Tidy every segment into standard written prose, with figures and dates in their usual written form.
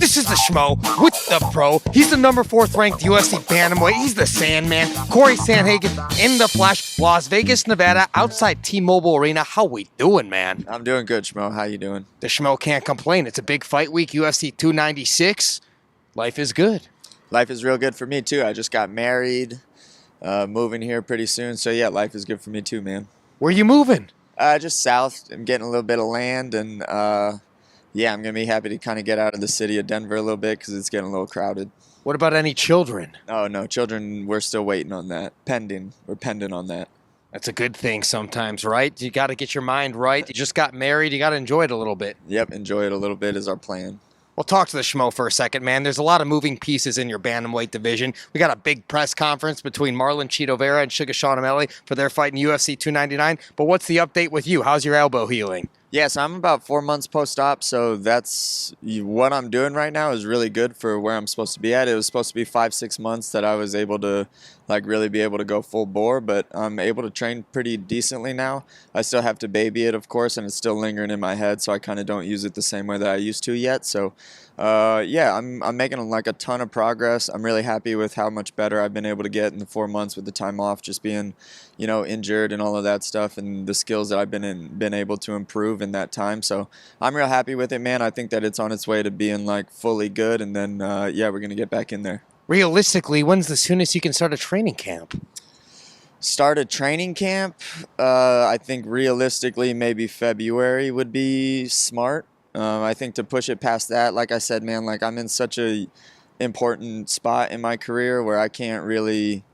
This is the Schmo with the Pro. He's the number 4th ranked UFC Bantamweight. He's the Sandman. Cory Sandhagen in the flesh. Las Vegas, Nevada, outside T-Mobile Arena. How we doing, man? I'm doing good, Schmo. How you doing? The Schmo can't complain. It's a big fight week, UFC 296. Life is good. Life is real good for me, too. I just got married, moving here pretty soon. So, yeah, life is good for me, too, man. Where you moving? Just south. I'm getting a little bit of land, and, yeah, I'm going to be happy to kind of get out of the city of Denver a little bit because it's getting a little crowded. What about any children? Oh, no, children, we're still waiting on that. We're pending on that. That's a good thing sometimes, right? You got to get your mind right. You just got married. You got to enjoy it a little bit. Yep, enjoy it a little bit is our plan. Well, talk to the Schmo for a second, man. There's a lot of moving pieces in your bantamweight division. We got a big press conference between Marlon Chito Vera and Sugar Sean O'Malley for their fight in UFC 299. But what's the update with you? How's your elbow healing? Yeah, so I'm about 4 months post-op, so that's what I'm doing right now is really good for where I'm supposed to be at. It was supposed to be 5-6 months that I was able to really be able to go full bore, but I'm able to train pretty decently now. I still have to baby it, of course, and it's still lingering in my head, so I kind of don't use it the same way that I used to yet. So, yeah, I'm making like a ton of progress. I'm really happy with how much better I've been able to get in the 4 months with the time off, just being, injured and all of that stuff, and the skills that I've been able to improve in that time. So I'm real happy with it, man. I think that it's on its way to being like fully good, and then yeah, we're gonna get back in there. Realistically, when's the soonest you can start a training camp? Start a training camp? I think realistically maybe February would be smart. I think to push it past that, like I said, man, like I'm in such a important spot in my career where I can't really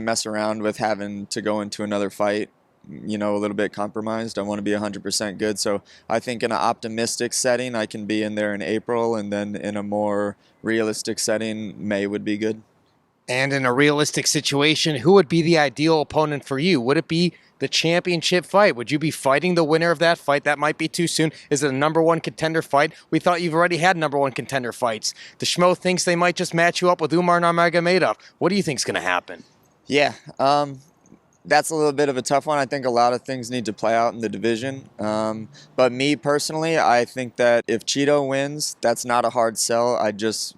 mess around with having to go into another fight, a little bit compromised. I want to be 100% good. So I think in an optimistic setting, I can be in there in April, and then in a more realistic setting, May would be good. And in a realistic situation, who would be the ideal opponent for you? Would it be the championship fight? Would you be fighting the winner of that fight? That might be too soon. Is it a number 1 contender fight? We thought you've already had number 1 contender fights. The Schmo thinks they might just match you up with Umar Nurmagomedov. What do you think's going to happen? Yeah, that's a little bit of a tough one. I think a lot of things need to play out in the division. But me personally, I think that if Chito wins, that's not a hard sell. I just,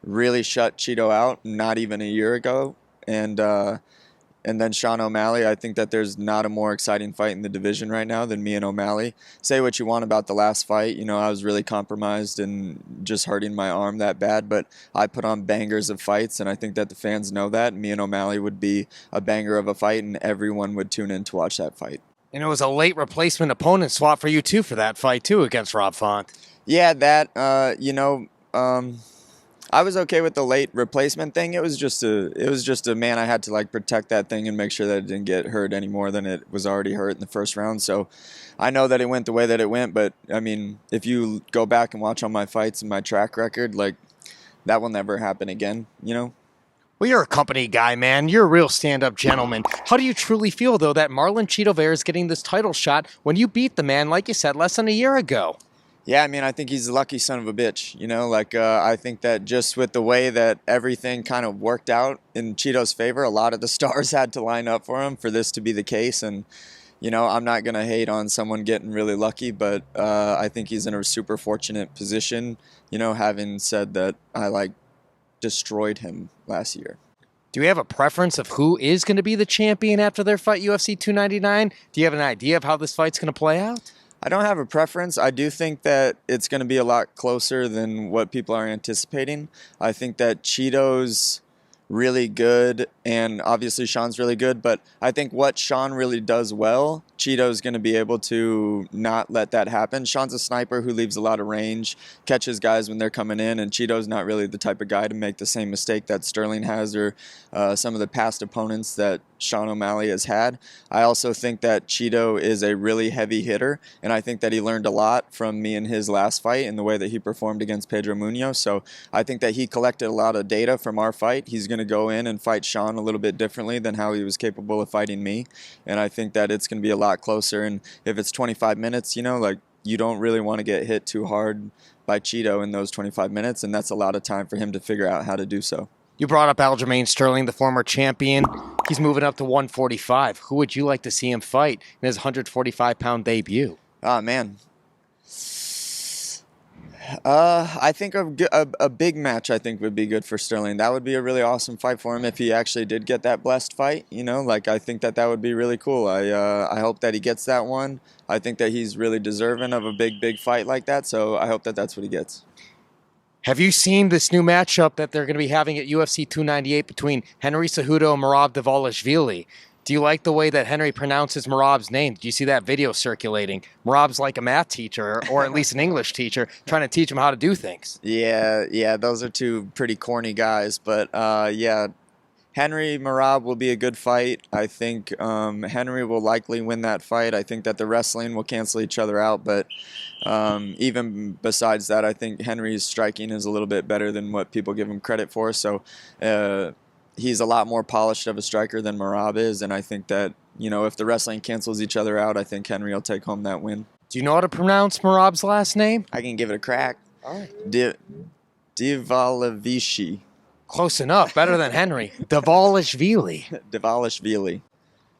really shut Chito out not even a year ago. And then Sean O'Malley, I think that there's not a more exciting fight in the division right now than me and O'Malley. Say what you want about the last fight. I was really compromised and just hurting my arm that bad, but I put on bangers of fights, and I think that the fans know that. Me and O'Malley would be a banger of a fight, and everyone would tune in to watch that fight. And it was a late replacement opponent swap for you, too, for that fight, too, against Rob Font. Yeah, that, I was okay with the late replacement thing. It was just a man. I had to protect that thing and make sure that it didn't get hurt any more than it was already hurt in the first round. So I know that it went the way that it went, but I mean, if you go back and watch all my fights and my track record, that will never happen again, Well, you're a company guy, man. You're a real stand-up gentleman. How do you truly feel, though, that Marlon Chito Vera is getting this title shot when you beat the man, like you said, less than a year ago? Yeah, I mean, I think he's a lucky son of a bitch, I think that just with the way that everything kind of worked out in Chito's favor, a lot of the stars had to line up for him for this to be the case. And, I'm not going to hate on someone getting really lucky, but I think he's in a super fortunate position, having said that I, destroyed him last year. Do you have a preference of who is going to be the champion after their fight, UFC 299? Do you have an idea of how this fight's going to play out? I don't have a preference. I do think that it's going to be a lot closer than what people are anticipating. I think that Chito's really good, and obviously Sean's really good, but I think what Sean really does well, Chito's going to be able to not let that happen. Sean's a sniper who leaves a lot of range, catches guys when they're coming in, and Chito's not really the type of guy to make the same mistake that Sterling has or some of the past opponents that Sean O'Malley has had. I also think that Chito is a really heavy hitter, and I think that he learned a lot from me in his last fight in the way that he performed against Pedro Munoz. So I think that he collected a lot of data from our fight. He's going to go in and fight Sean a little bit differently than how he was capable of fighting me, and I think that it's going to be a lot closer. And if it's 25 minutes, you don't really want to get hit too hard by Chito in those 25 minutes, and that's a lot of time for him to figure out how to do so. You brought up Aljamain Sterling, the former champion. He's moving up to 145. Who would you like to see him fight in his 145-pound debut? Oh, man. I think a big match I think would be good for Sterling. That would be a really awesome fight for him if he actually did get that blessed fight. You know, like I think that would be really cool. I hope that he gets that one. I think that he's really deserving of a big fight like that. So I hope that that's what he gets. Have you seen this new matchup that they're going to be having at UFC 298 between Henry Cejudo and Merab Dvalishvili? Do you like the way that Henry pronounces Merab's name? Do you see that video circulating? Merab's like a math teacher, or at least an English teacher, trying to teach him how to do things. Yeah, those are two pretty corny guys. But yeah, Henry Merab will be a good fight. I think Henry will likely win that fight. I think that the wrestling will cancel each other out. But even besides that, I think Henry's striking is a little bit better than what people give him credit for. So he's a lot more polished of a striker than Merab is. And I think that, you know, if the wrestling cancels each other out, I think Henry will take home that win. Do you know how to pronounce Merab's last name? I can give it a crack. All right. Dvalishvili. Close enough. Better than Henry. Dvalishvili. Dvalishvili.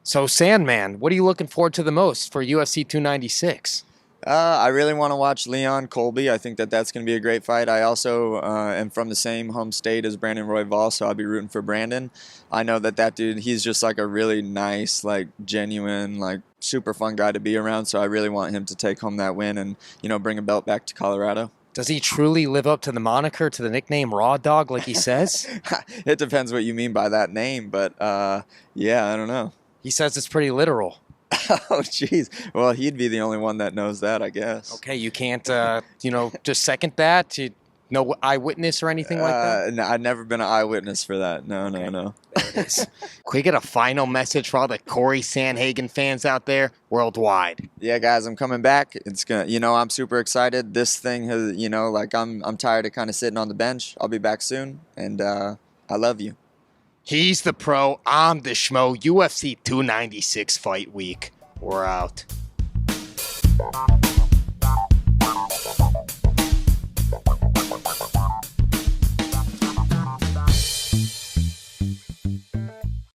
So, Sandman, what are you looking forward to the most for UFC 296? I really want to watch Leon Colby. I think that that's going to be a great fight. I also am from the same home state as Brandon Royval, so I'll be rooting for Brandon. I know that dude, he's just like a really nice, like genuine, like super fun guy to be around, so I really want him to take home that win and, you know, bring a belt back to Colorado. Does he truly live up to the moniker, to the nickname Raw Dog, like he says? It depends what you mean by that name, but yeah, I don't know. He says it's pretty literal. Oh, jeez. Well, he'd be the only one that knows that, I guess. Okay, you can't, just second that? No eyewitness or anything like that? No, I've never been an eyewitness for that. No. There it is. Can we get a final message for all the Cory Sandhagen fans out there worldwide? Yeah, guys, I'm coming back. It's gonna, I'm super excited. This thing has, I'm tired of kind of sitting on the bench. I'll be back soon, and I love you. He's the pro. I'm the Schmo. UFC 296 fight week. We're out.